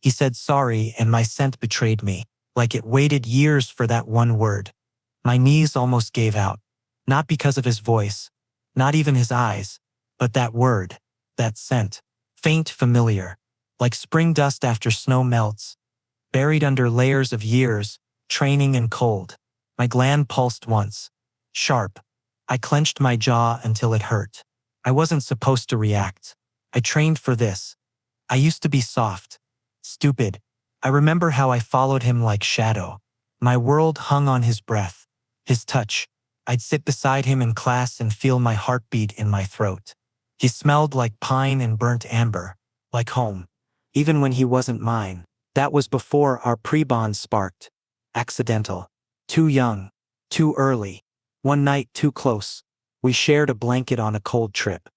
He said sorry and my scent betrayed me, like it waited years for that one word. My knees almost gave out. Not because of his voice, not even his eyes, but that word, that scent. Faint, familiar, like spring dust after snow melts, buried under layers of years, training and cold. My gland pulsed once. Sharp. I clenched my jaw until it hurt. I wasn't supposed to react. I trained for this. I used to be soft. Stupid. I remember how I followed him like shadow. My world hung on his breath, his touch. I'd sit beside him in class and feel my heartbeat in my throat. He smelled like pine and burnt amber, like home. Even when he wasn't mine. That was before our pre-bond sparked. Accidental. Too young. Too early. One night too close. We shared a blanket on a cold trip.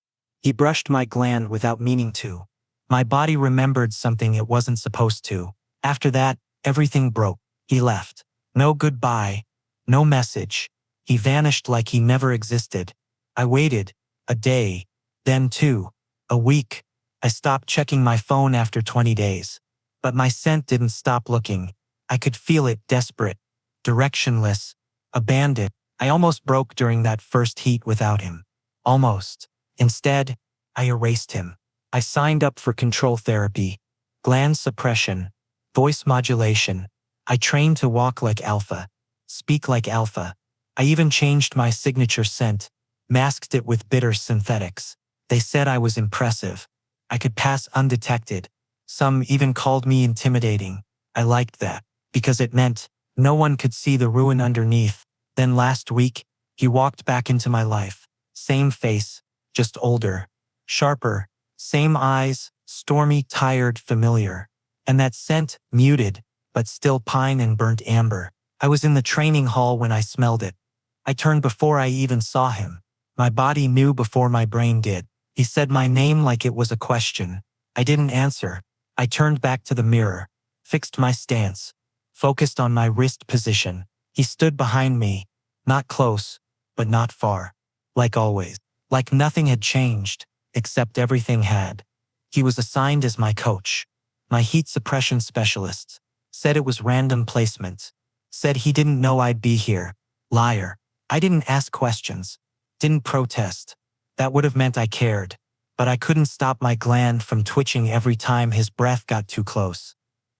He brushed my gland without meaning to. My body remembered something it wasn't supposed to. After that, everything broke. He left. No goodbye. No message. He vanished like he never existed. I waited. A day. Then 2. A week. I stopped checking my phone after 20 days. But my scent didn't stop looking. I could feel it, desperate. Directionless. Abandoned. I almost broke during that first heat without him. Almost. Instead, I erased him. I signed up for control therapy, gland suppression, voice modulation. I trained to walk like alpha, speak like alpha. I even changed my signature scent, masked it with bitter synthetics. They said I was impressive. I could pass undetected. Some even called me intimidating. I liked that, because it meant no one could see the ruin underneath. Then last week, he walked back into my life. Same face, just older, sharper, same eyes, stormy, tired, familiar. And that scent, muted, but still pine and burnt amber. I was in the training hall when I smelled it. I turned before I even saw him. My body knew before my brain did. He said my name like it was a question. I didn't answer. I turned back to the mirror, fixed my stance, focused on my wrist position. He stood behind me, not close, but not far. Like always. Like nothing had changed, except everything had. He was assigned as my coach, my heat suppression specialist. Said it was random placement. Said he didn't know I'd be here. Liar. I didn't ask questions. Didn't protest. That would have meant I cared. But I couldn't stop my gland from twitching every time his breath got too close.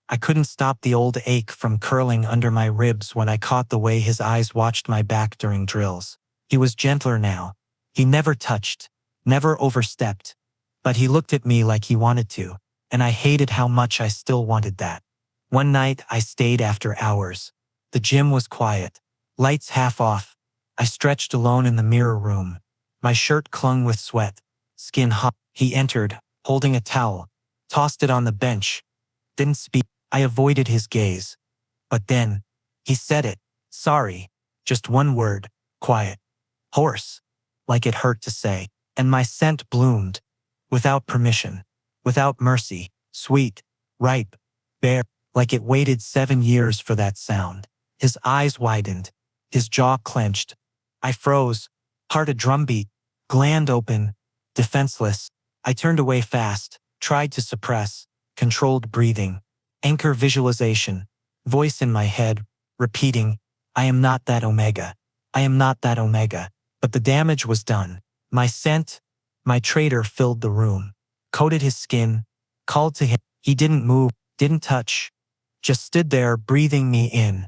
I couldn't stop the old ache from curling under my ribs when I caught the way his eyes watched my back during drills. He was gentler now. He never touched, never overstepped. But he looked at me like he wanted to, and I hated how much I still wanted that. One night I stayed after hours. The gym was quiet, lights half off. I stretched alone in the mirror room. My shirt clung with sweat, skin hot. He entered, holding a towel, tossed it on the bench. Didn't speak. I avoided his gaze. But then, he said it. Sorry. Just one word. Quiet. Hoarse. Like it hurt to say. And my scent bloomed. Without permission. Without mercy. Sweet. Ripe. Bare. Like it waited 7 years for that sound. His eyes widened. His jaw clenched. I froze. Heart a drumbeat. Gland open. Defenseless. I turned away fast. Tried to suppress. Controlled breathing. Anchor visualization. Voice in my head. Repeating. I am not that Omega. I am not that Omega. But the damage was done. My scent, my traitor filled the room. Coated his skin. Called to him. He didn't move. Didn't touch. Just stood there breathing me in.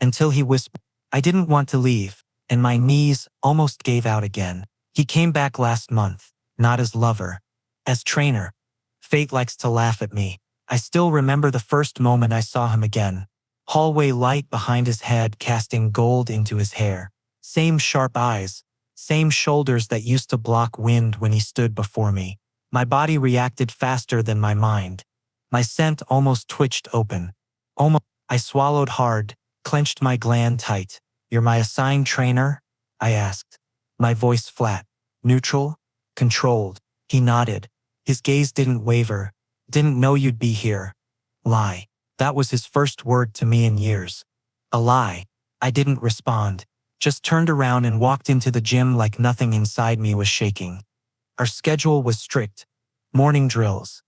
Until he whispered. I didn't want to leave. And my knees almost gave out again. He came back last month. Not as lover. As trainer. Fate likes to laugh at me. I still remember the first moment I saw him again. Hallway light behind his head casting gold into his hair. Same sharp eyes. Same shoulders that used to block wind when he stood before me. My body reacted faster than my mind. My scent almost twitched open. Almost. I swallowed hard, clenched my gland tight. You're my assigned trainer? I asked. My voice flat. Neutral? Controlled. He nodded. His gaze didn't waver. Didn't know you'd be here. Lie. That was his first word to me in years. A lie. I didn't respond. Just turned around and walked into the gym like nothing inside me was shaking. Our schedule was strict. Morning drills.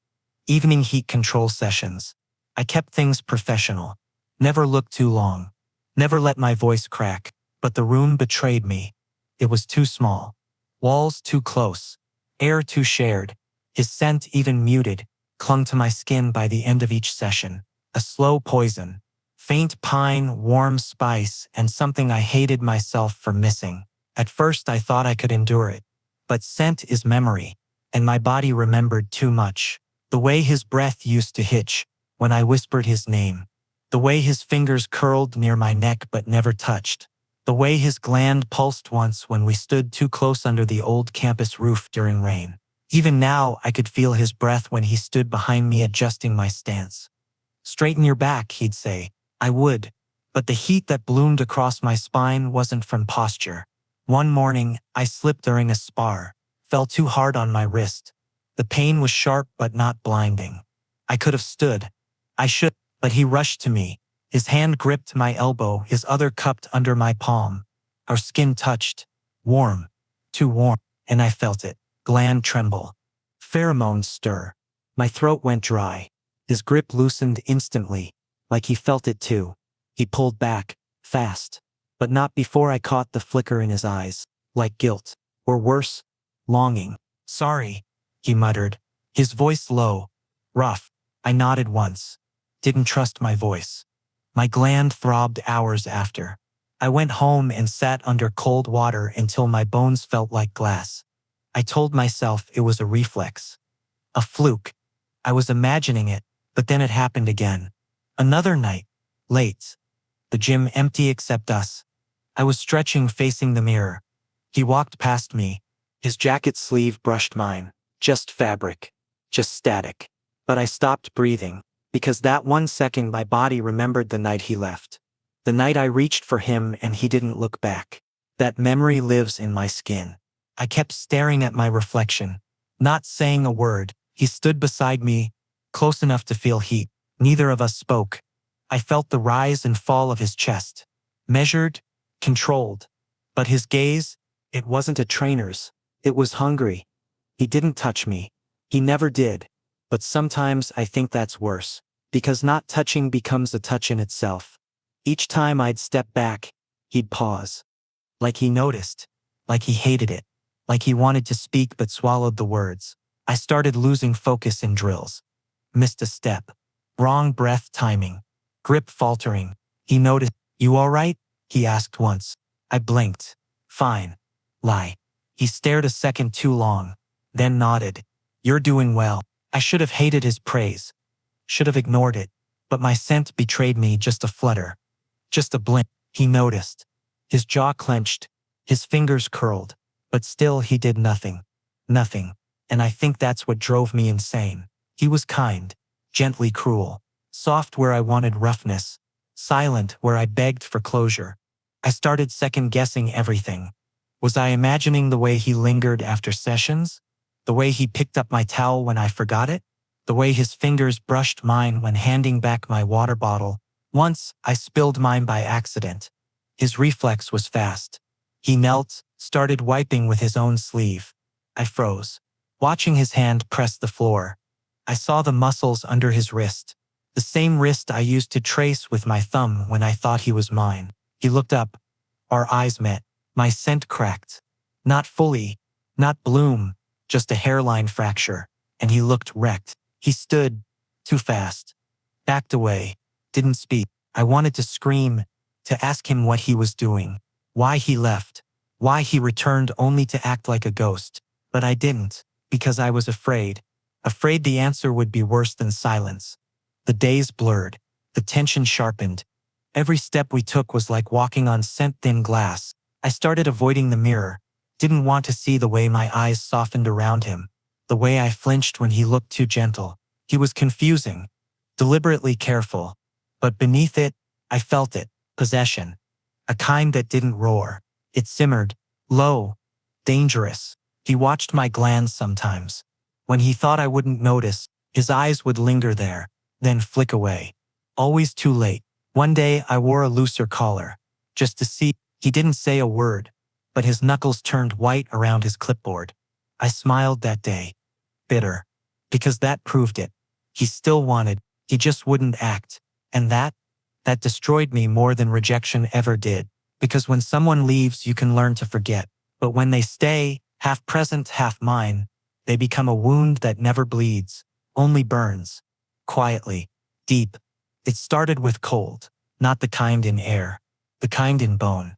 Evening heat control sessions. I kept things professional. Never looked too long. Never let my voice crack. But the room betrayed me. It was too small. Walls too close. Air too shared. His scent, even muted, clung to my skin by the end of each session. A slow poison. Faint pine, warm spice, and something I hated myself for missing. At first I thought I could endure it. But scent is memory, and my body remembered too much. The way his breath used to hitch when I whispered his name. The way his fingers curled near my neck but never touched. The way his gland pulsed once when we stood too close under the old campus roof during rain. Even now, I could feel his breath when he stood behind me adjusting my stance. "Straighten your back," he'd say. I would, but the heat that bloomed across my spine wasn't from posture. One morning, I slipped during a spar, fell too hard on my wrist. The pain was sharp but not blinding. I could have stood. I should, but he rushed to me. His hand gripped my elbow, his other cupped under my palm. Our skin touched. Warm. Too warm. And I felt it. Gland tremble. Pheromones stir. My throat went dry. His grip loosened instantly, like he felt it too. He pulled back, fast. But not before I caught the flicker in his eyes, like guilt. Or worse, longing. "Sorry," he muttered, his voice low, rough. I nodded once. Didn't trust my voice. My gland throbbed hours after. I went home and sat under cold water until my bones felt like glass. I told myself it was a reflex. A fluke. I was imagining it, but then it happened again. Another night. Late. The gym empty except us. I was stretching facing the mirror. He walked past me. His jacket sleeve brushed mine. Just fabric. Just static. But I stopped breathing, because that 1 second my body remembered the night he left. The night I reached for him and he didn't look back. That memory lives in my skin. I kept staring at my reflection, not saying a word. He stood beside me, close enough to feel heat. Neither of us spoke. I felt the rise and fall of his chest. Measured, controlled. But his gaze, it wasn't a trainer's. It was hungry. He didn't touch me. He never did. But sometimes I think that's worse, because not touching becomes a touch in itself. Each time I'd step back, he'd pause. Like he noticed. Like he hated it. Like he wanted to speak but swallowed the words. I started losing focus in drills. Missed a step. Wrong breath timing. Grip faltering. He noticed. "You all right?" he asked once. I blinked. "Fine." Lie. He stared a second too long, then nodded. "You're doing well." I should have hated his praise. Should have ignored it. But my scent betrayed me. Just a flutter. Just a blink. He noticed. His jaw clenched. His fingers curled. But still he did nothing. Nothing. And I think that's what drove me insane. He was kind. Gently cruel. Soft where I wanted roughness. Silent where I begged for closure. I started second-guessing everything. Was I imagining the way he lingered after sessions? The way he picked up my towel when I forgot it? The way his fingers brushed mine when handing back my water bottle? Once, I spilled mine by accident. His reflex was fast. He knelt, started wiping with his own sleeve. I froze, watching his hand press the floor. I saw the muscles under his wrist. The same wrist I used to trace with my thumb when I thought he was mine. He looked up. Our eyes met. My scent cracked. Not fully. Not bloom. Just a hairline fracture. And he looked wrecked. He stood. Too fast. Backed away. Didn't speak. I wanted to scream. To ask him what he was doing. Why he left. Why he returned only to act like a ghost. But I didn't. Because I was afraid. Afraid the answer would be worse than silence. The days blurred. The tension sharpened. Every step we took was like walking on scent-thin glass. I started avoiding the mirror. Didn't want to see the way my eyes softened around him. The way I flinched when he looked too gentle. He was confusing. Deliberately careful. But beneath it, I felt it. Possession. A kind that didn't roar. It simmered. Low. Dangerous. He watched my glands sometimes. When he thought I wouldn't notice, his eyes would linger there, then flick away. Always too late. One day I wore a looser collar. Just to see. He didn't say a word, but his knuckles turned white around his clipboard. I smiled that day. Bitter. Because that proved it. He still wanted. He just wouldn't act. And that destroyed me more than rejection ever did. Because when someone leaves, you can learn to forget. But when they stay, half present, half mine, they become a wound that never bleeds, only burns. Quietly. Deep. It started with cold. Not the kind in air. The kind in bone.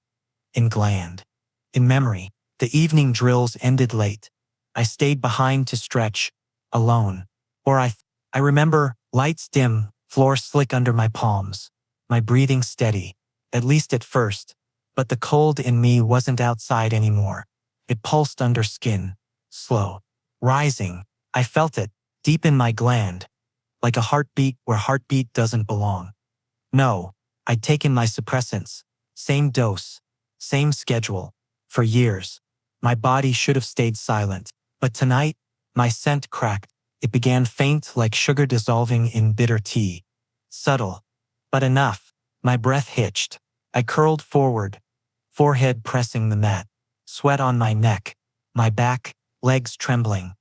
In gland. In memory. The evening drills ended late. I stayed behind to stretch. Alone. Or I remember, lights dim, floor slick under my palms. My breathing steady. At least at first. But the cold in me wasn't outside anymore. It pulsed under skin. Slow. Rising. I felt it. Deep in my gland. Like a heartbeat where heartbeat doesn't belong. No. I'd taken my suppressants. Same dose. Same schedule. For years. My body should have stayed silent. But tonight, my scent cracked. It began faint like sugar dissolving in bitter tea. Subtle. But enough. My breath hitched. I curled forward. Forehead pressing the mat. Sweat on my neck. My back, legs trembling.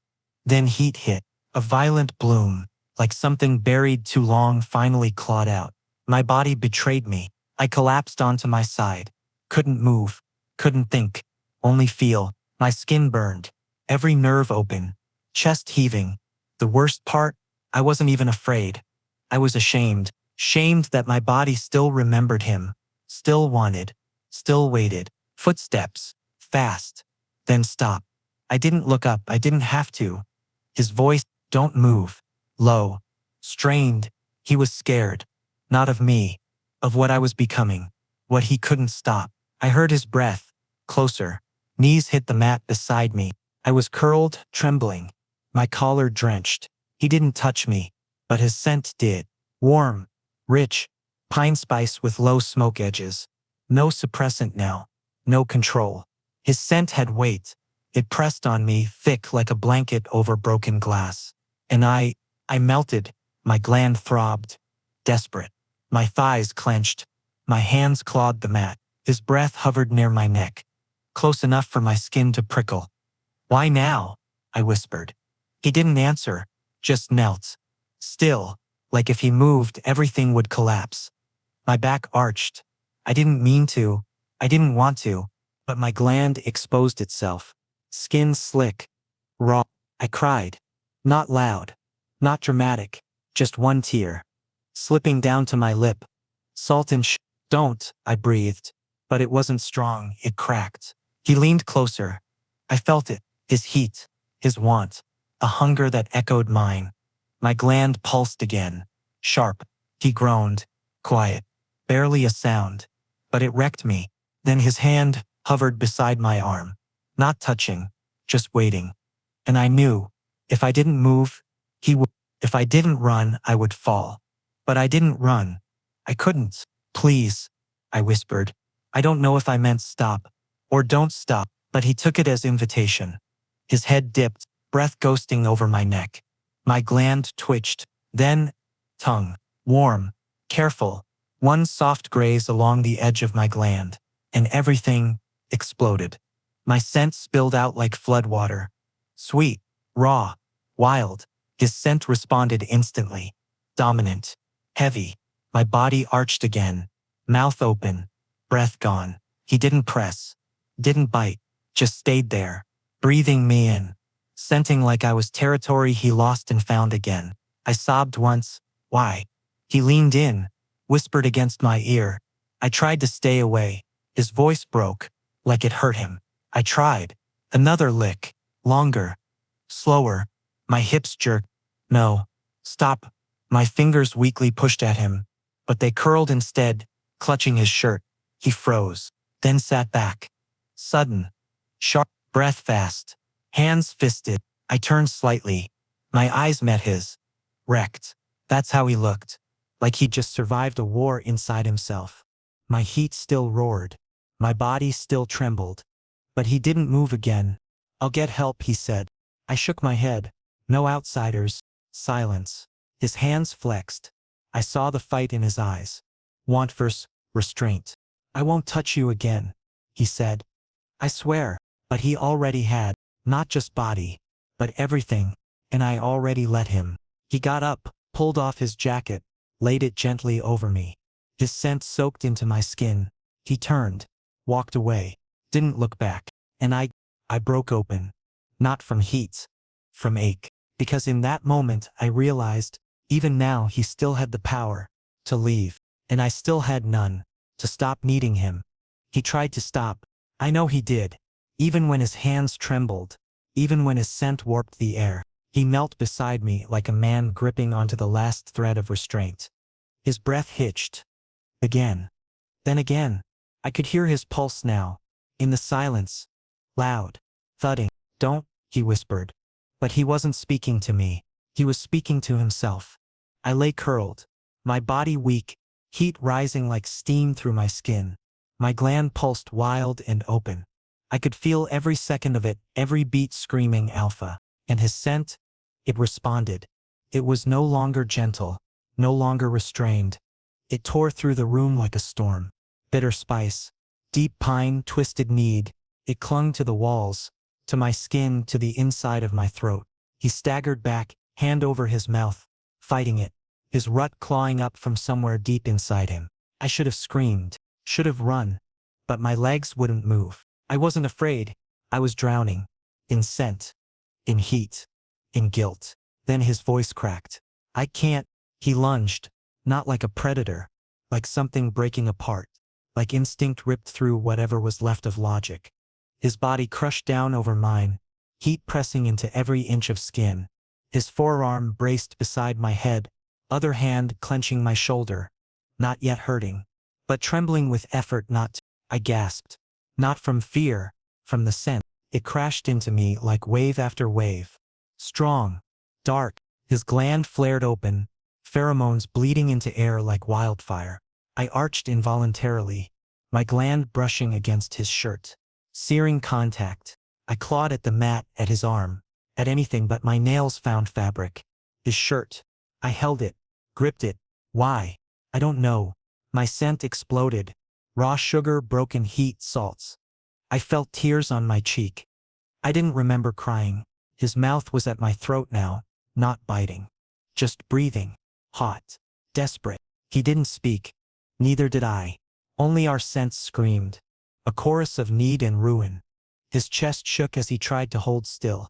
Then heat hit. A violent bloom. Like something buried too long finally clawed out. My body betrayed me. I collapsed onto my side. Couldn't move. Couldn't think. Only feel. My skin burned. Every nerve open. Chest heaving. The worst part? I wasn't even afraid. I was ashamed. Shamed that my body still remembered him. Still wanted. Still waited. Footsteps. Fast. Then stop. I didn't look up. I didn't have to. His voice, don't move. Low. Strained. He was scared. Not of me. Of what I was becoming. What he couldn't stop. I heard his breath. Closer. Knees hit the mat beside me. I was curled, trembling. My collar drenched. He didn't touch me. But his scent did. Warm. Rich. Pine spice with low smoke edges. No suppressant now. No control. His scent had weight. It pressed on me, thick like a blanket over broken glass. And I melted. My gland throbbed. Desperate. My thighs clenched. My hands clawed the mat. His breath hovered near my neck. Close enough for my skin to prickle. Why now? I whispered. He didn't answer. Just knelt. Still. Like if he moved, everything would collapse. My back arched. I didn't mean to. I didn't want to. But my gland exposed itself. Skin slick. Raw. I cried. Not loud. Not dramatic. Just one tear. Slipping down to my lip. Salt and don't, I breathed. But it wasn't strong, it cracked. He leaned closer. I felt it. His heat. His want. A hunger that echoed mine. My gland pulsed again. Sharp. He groaned. Quiet. Barely a sound. But it wrecked me. Then his hand hovered beside my arm. Not touching. Just waiting. And I knew. If I didn't move, he would. If I didn't run, I would fall. But I didn't run. I couldn't. Please. I whispered. I don't know if I meant stop. Or don't stop. But he took it as invitation. His head dipped. Breath ghosting over my neck. My gland twitched. Then, tongue. Warm. Careful. One soft graze along the edge of my gland. And everything exploded. My scent spilled out like floodwater. Sweet. Raw. Wild. His scent responded instantly. Dominant. Heavy. My body arched again. Mouth open. Breath gone. He didn't press. Didn't bite. Just stayed there. Breathing me in. Scenting like I was territory he lost and found again. I sobbed once. Why? He leaned in. Whispered against my ear. I tried to stay away. His voice broke. Like it hurt him. I tried. Another lick. Longer. Slower. My hips jerked. No. Stop. My fingers weakly pushed at him. But they curled instead, clutching his shirt. He froze. Then sat back. Sudden. Sharp. Breath fast. Hands fisted. I turned slightly. My eyes met his. Wrecked. That's how he looked. Like he'd just survived a war inside himself. My heat still roared. My body still trembled. But he didn't move again. I'll get help, he said. I shook my head. No outsiders. Silence. His hands flexed. I saw the fight in his eyes. Want versus restraint. I won't touch you again, he said. I swear. But he already had. Not just body. But everything. And I already let him. He got up, pulled off his jacket, laid it gently over me. His scent soaked into my skin. He turned, walked away, didn't look back. And I broke open. Not from heat. From ache. Because in that moment I realized, even now he still had the power to leave. And I still had none. To stop needing him. He tried to stop. I know he did. Even when his hands trembled. Even when his scent warped the air. He knelt beside me like a man gripping onto the last thread of restraint. His breath hitched. Again. Then again. I could hear his pulse now. In the silence. Loud. Thudding. Don't, he whispered. But he wasn't speaking to me. He was speaking to himself. I lay curled. My body weak. Heat rising like steam through my skin. My gland pulsed wild and open. I could feel every second of it, every beat screaming alpha. And his scent? It responded. It was no longer gentle. No longer restrained. It tore through the room like a storm. Bitter spice. Deep pine, twisted need. It clung to the walls. To my skin, to the inside of my throat. He staggered back, hand over his mouth. Fighting it. His rut clawing up from somewhere deep inside him. I should have screamed. Should have run. But my legs wouldn't move. I wasn't afraid. I was drowning. In scent. In heat. In guilt. Then his voice cracked. I can't. He lunged. Not like a predator. Like something breaking apart. Like instinct ripped through whatever was left of logic. His body crushed down over mine. Heat pressing into every inch of skin. His forearm braced beside my head. Other hand clenching my shoulder. Not yet hurting. But trembling with effort not to. I gasped. Not from fear. From the scent. It crashed into me like wave after wave. Strong. Dark. His gland flared open. Pheromones bleeding into air like wildfire. I arched involuntarily. My gland brushing against his shirt. Searing contact. I clawed at the mat, at his arm. At anything but my nails found fabric. His shirt. I held it. Gripped it. Why? I don't know. My scent exploded. Raw sugar, broken heat, salts. I felt tears on my cheek. I didn't remember crying. His mouth was at my throat now, not biting. Just breathing. Hot. Desperate. He didn't speak. Neither did I. Only our scents screamed. A chorus of need and ruin. His chest shook as he tried to hold still.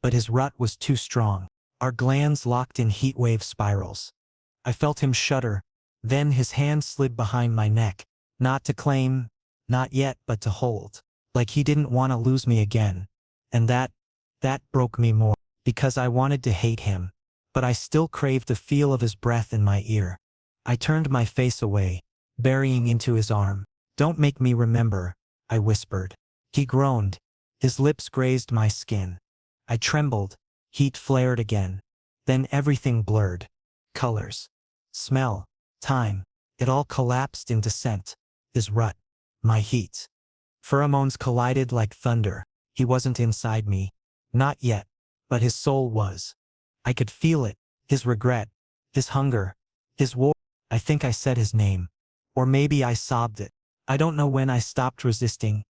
But his rut was too strong. Our glands locked in heatwave spirals. I felt him shudder. Then his hand slid behind my neck. Not to claim, not yet, but to hold. Like he didn't want to lose me again. And that broke me more. Because I wanted to hate him. But I still craved the feel of his breath in my ear. I turned my face away, burying into his arm. Don't make me remember, I whispered. He groaned. His lips grazed my skin. I trembled. Heat flared again. Then everything blurred. Colors. Smell. Time. It all collapsed into scent. His rut. My heat. Pheromones collided like thunder. He wasn't inside me. Not yet. But his soul was. I could feel it. His regret. His hunger. His war. I think I said his name. Or maybe I sobbed it. I don't know when I stopped resisting.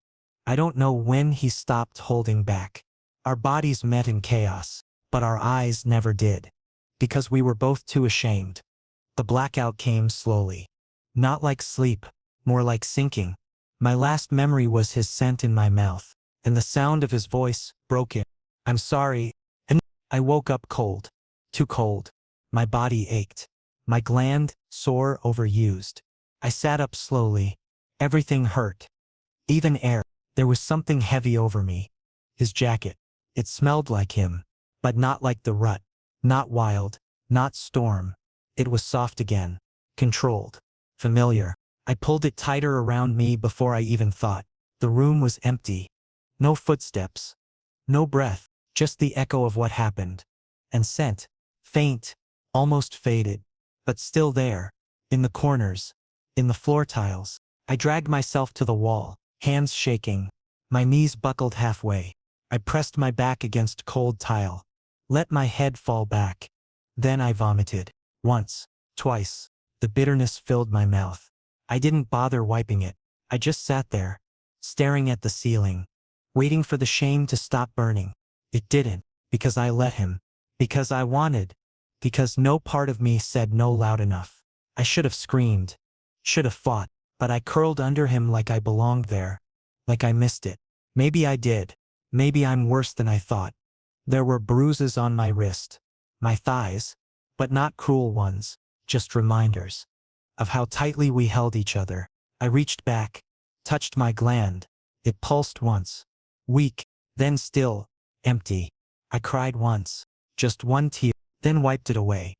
I don't know when he stopped holding back. Our bodies met in chaos, but our eyes never did. Because we were both too ashamed. The blackout came slowly. Not like sleep, more like sinking. My last memory was his scent in my mouth, and the sound of his voice, broken. I'm sorry. And I woke up cold. Too cold. My body ached. My gland, sore, overused. I sat up slowly. Everything hurt. Even air. There was something heavy over me. His jacket. It smelled like him. But not like the rut. Not wild. Not storm. It was soft again. Controlled. Familiar. I pulled it tighter around me before I even thought. The room was empty. No footsteps. No breath. Just the echo of what happened. And scent. Faint. Almost faded. But still there. In the corners. In the floor tiles. I dragged myself to the wall, hands shaking. My knees buckled halfway. I pressed my back against cold tile. Let my head fall back. Then I vomited. Once. Twice. The bitterness filled my mouth. I didn't bother wiping it. I just sat there, staring at the ceiling, waiting for the shame to stop burning. It didn't, because I let him. Because I wanted. because no part of me said no loud enough. I should have screamed, should have fought, but I curled under him like I belonged there, like I missed it. Maybe I did. Maybe I'm worse than I thought. There were bruises on my wrist, my thighs, but not cruel ones, just reminders of how tightly we held each other. I reached back, touched my gland. It pulsed once, weak, then still, empty. I cried once, just one tear, then wiped it away.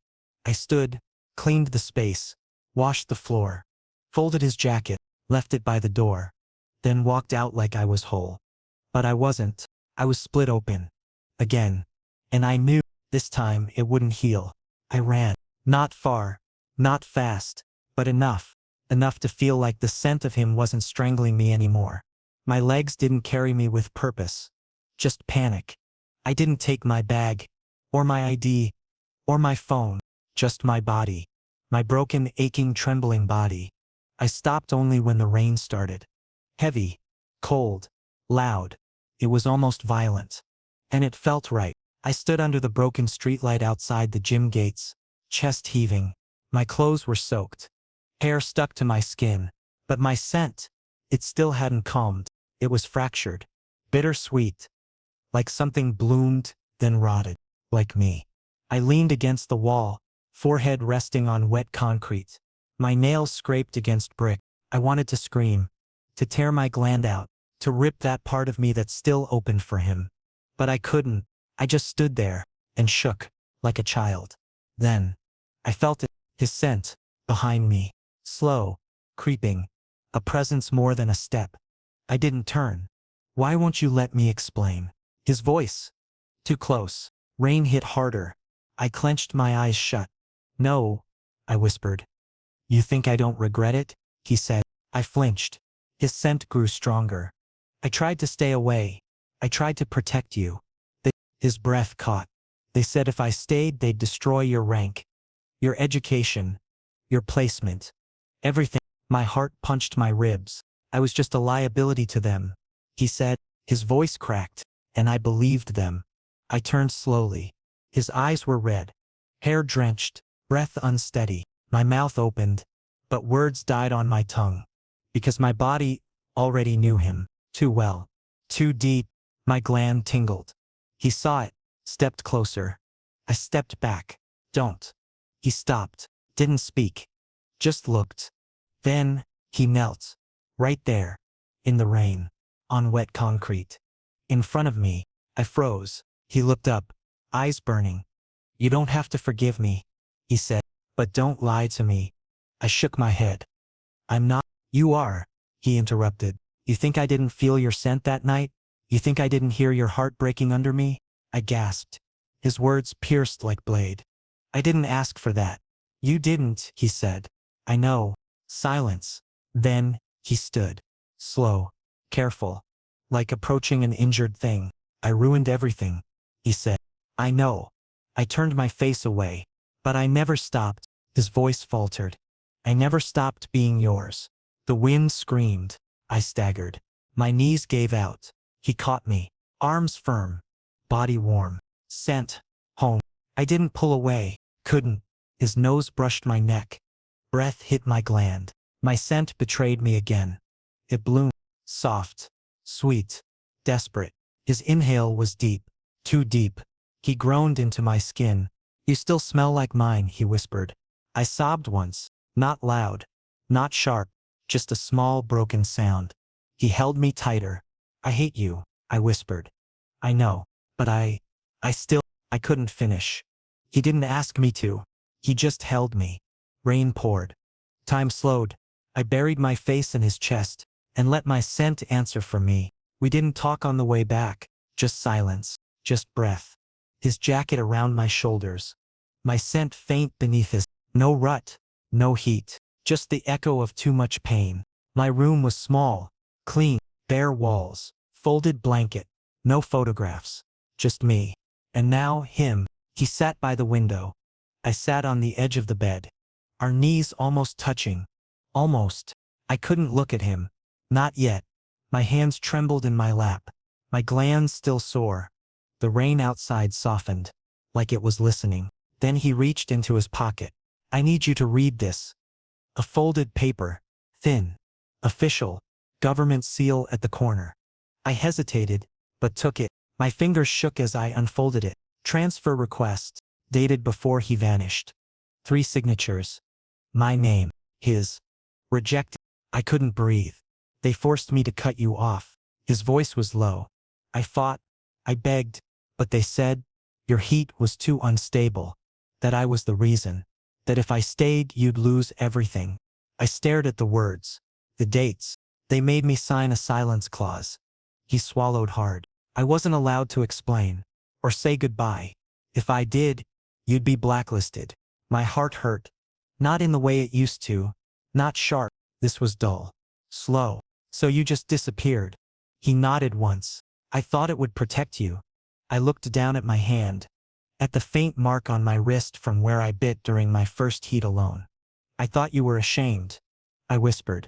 I stood, cleaned the space, washed the floor, folded his jacket, left it by the door, then walked out like I was whole. But I wasn't. I was split open. Again. And I knew, this time it wouldn't heal. I ran. Not far. Not fast. But enough. Enough to feel like the scent of him wasn't strangling me anymore. My legs didn't carry me with purpose. Just panic. I didn't take my bag. Or my ID. Or my phone. Just my body. My broken, aching, trembling body. I stopped only when the rain started. Heavy. Cold. Loud. It was almost violent. And it felt right. I stood under the broken streetlight outside the gym gates, chest heaving. My clothes were soaked. Hair stuck to my skin. But my scent, it still hadn't calmed. It was fractured. Bittersweet. Like something bloomed, then rotted. Like me. I leaned against the wall, forehead resting on wet concrete. My nails scraped against brick. I wanted to scream. To tear my gland out. To rip that part of me that's still open for him. But I couldn't. I just stood there, and shook, like a child. Then, I felt it, his scent, behind me. Slow, creeping. A presence more than a step. I didn't turn. Why won't you let me explain? His voice. Too close. Rain hit harder. I clenched my eyes shut. No, I whispered. You think I don't regret it? He said. I flinched. His scent grew stronger. I tried to stay away. I tried to protect you. His breath caught. They said if I stayed, they'd destroy your rank, your education, your placement, everything. My heart punched my ribs. I was just a liability to them. He said, his voice cracked, and I believed them. I turned slowly. His eyes were red, hair drenched, breath unsteady. My mouth opened, but words died on my tongue. Because my body already knew him. Too well. Too deep. My gland tingled. He saw it, stepped closer. I stepped back. Don't. He stopped, didn't speak, just looked. Then, he knelt. Right there. In the rain. On wet concrete. In front of me. I froze. He looked up, eyes burning. You don't have to forgive me, he said, but don't lie to me. I shook my head. I'm not. You are, he interrupted. You think I didn't feel your scent that night? You think I didn't hear your heart breaking under me? I gasped. His words pierced like blade. I didn't ask for that. You didn't, he said. I know. Silence. Then, he stood. Slow. Careful. Like approaching an injured thing. I ruined everything, he said. I know. I turned my face away. But I never stopped. His voice faltered. I never stopped being yours. The wind screamed. I staggered. My knees gave out. He caught me. Arms firm. Body warm. Scent. Home. I didn't pull away. Couldn't. His nose brushed my neck. Breath hit my gland. My scent betrayed me again. It bloomed. Soft. Sweet. Desperate. His inhale was deep. Too deep. He groaned into my skin. You still smell like mine, he whispered. I sobbed once. Not loud. Not sharp. Just a small broken sound. He held me tighter. I hate you, I whispered. I know. But I couldn't finish. He didn't ask me to. He just held me. Rain poured. Time slowed. I buried my face in his chest and let my scent answer for me. We didn't talk on the way back. Just silence. Just breath. His jacket around my shoulders. My scent faint beneath his. No rut. No heat. Just the echo of too much pain. My room was small. Clean. Bare walls. Folded blanket. No photographs. Just me. And now, him. He sat by the window. I sat on the edge of the bed. Our knees almost touching. Almost. I couldn't look at him. Not yet. My hands trembled in my lap. My glands still sore. The rain outside softened. Like it was listening. Then he reached into his pocket. I need you to read this. A folded paper. Thin. Official. Government seal at the corner. I hesitated, but took it. My fingers shook as I unfolded it. Transfer request. Dated before he vanished. 3 signatures. My name. His. Rejected. I couldn't breathe. They forced me to cut you off. His voice was low. I fought. I begged. But they said, your heat was too unstable. That I was the reason. That if I stayed, you'd lose everything. I stared at the words. The dates. They made me sign a silence clause. He swallowed hard. I wasn't allowed to explain. Or say goodbye. If I did, you'd be blacklisted. My heart hurt. Not in the way it used to. Not sharp. This was dull. Slow. So you just disappeared. He nodded once. I thought it would protect you. I looked down at my hand. At the faint mark on my wrist from where I bit during my first heat alone. I thought you were ashamed. I whispered.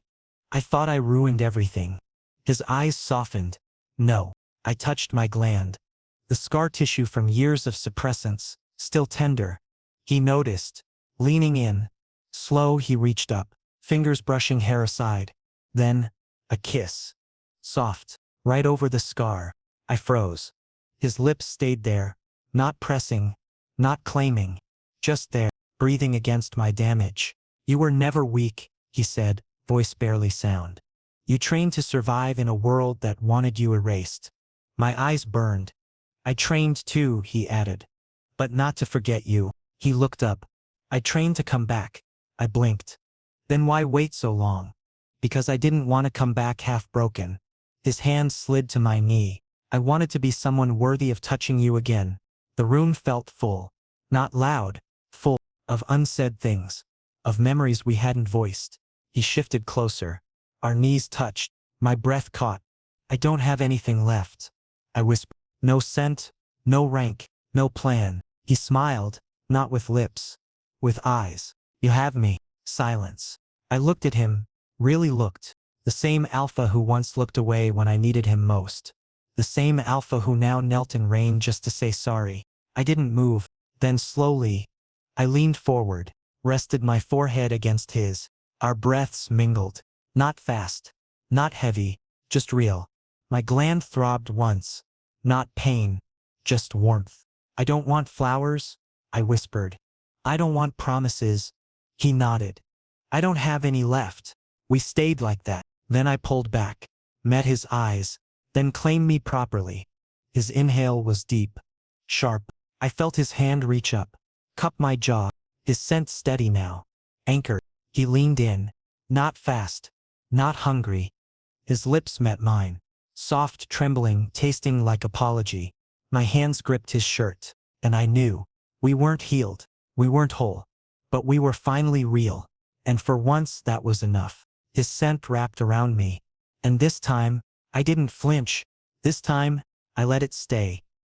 I thought I ruined everything. His eyes softened. No. I touched my gland. The scar tissue from years of suppressants, still tender. He noticed. Leaning in. Slow, he reached up, fingers brushing hair aside. Then, a kiss. Soft. Right over the scar. I froze. His lips stayed there. Not pressing. Not claiming. Just there, breathing against my damage. You were never weak, he said, voice barely sound. You trained to survive in a world that wanted you erased. My eyes burned. I trained too, he added. But not to forget you. He looked up. I trained to come back. I blinked. Then why wait so long? Because I didn't want to come back half broken. His hand slid to my knee. I wanted to be someone worthy of touching you again. The room felt full. Not loud. Full. Of unsaid things. Of memories we hadn't voiced. He shifted closer. Our knees touched. My breath caught. I don't have anything left. I whispered. No scent. No rank. No plan. He smiled. Not with lips. With eyes. You have me. Silence. I looked at him. Really looked. The same alpha who once looked away when I needed him most. The same alpha who now knelt in rain just to say sorry. I didn't move. Then slowly, I leaned forward, rested my forehead against his. Our breaths mingled. Not fast. Not heavy. Just real. My gland throbbed once. Not pain. Just warmth. I don't want flowers, I whispered. I don't want promises. He nodded. I don't have any left. We stayed like that. Then I pulled back. Met his eyes. Then claimed me properly. His inhale was deep. Sharp. I felt his hand reach up. Cup my jaw. His scent steady now. Anchored. He leaned in. Not fast. Not hungry. His lips met mine. Soft, trembling, tasting like apology. My hands gripped his shirt. And I knew. We weren't healed. We weren't whole. But we were finally real. And for once that was enough. His scent wrapped around me. And this time, I didn't flinch. This time, I let it stay.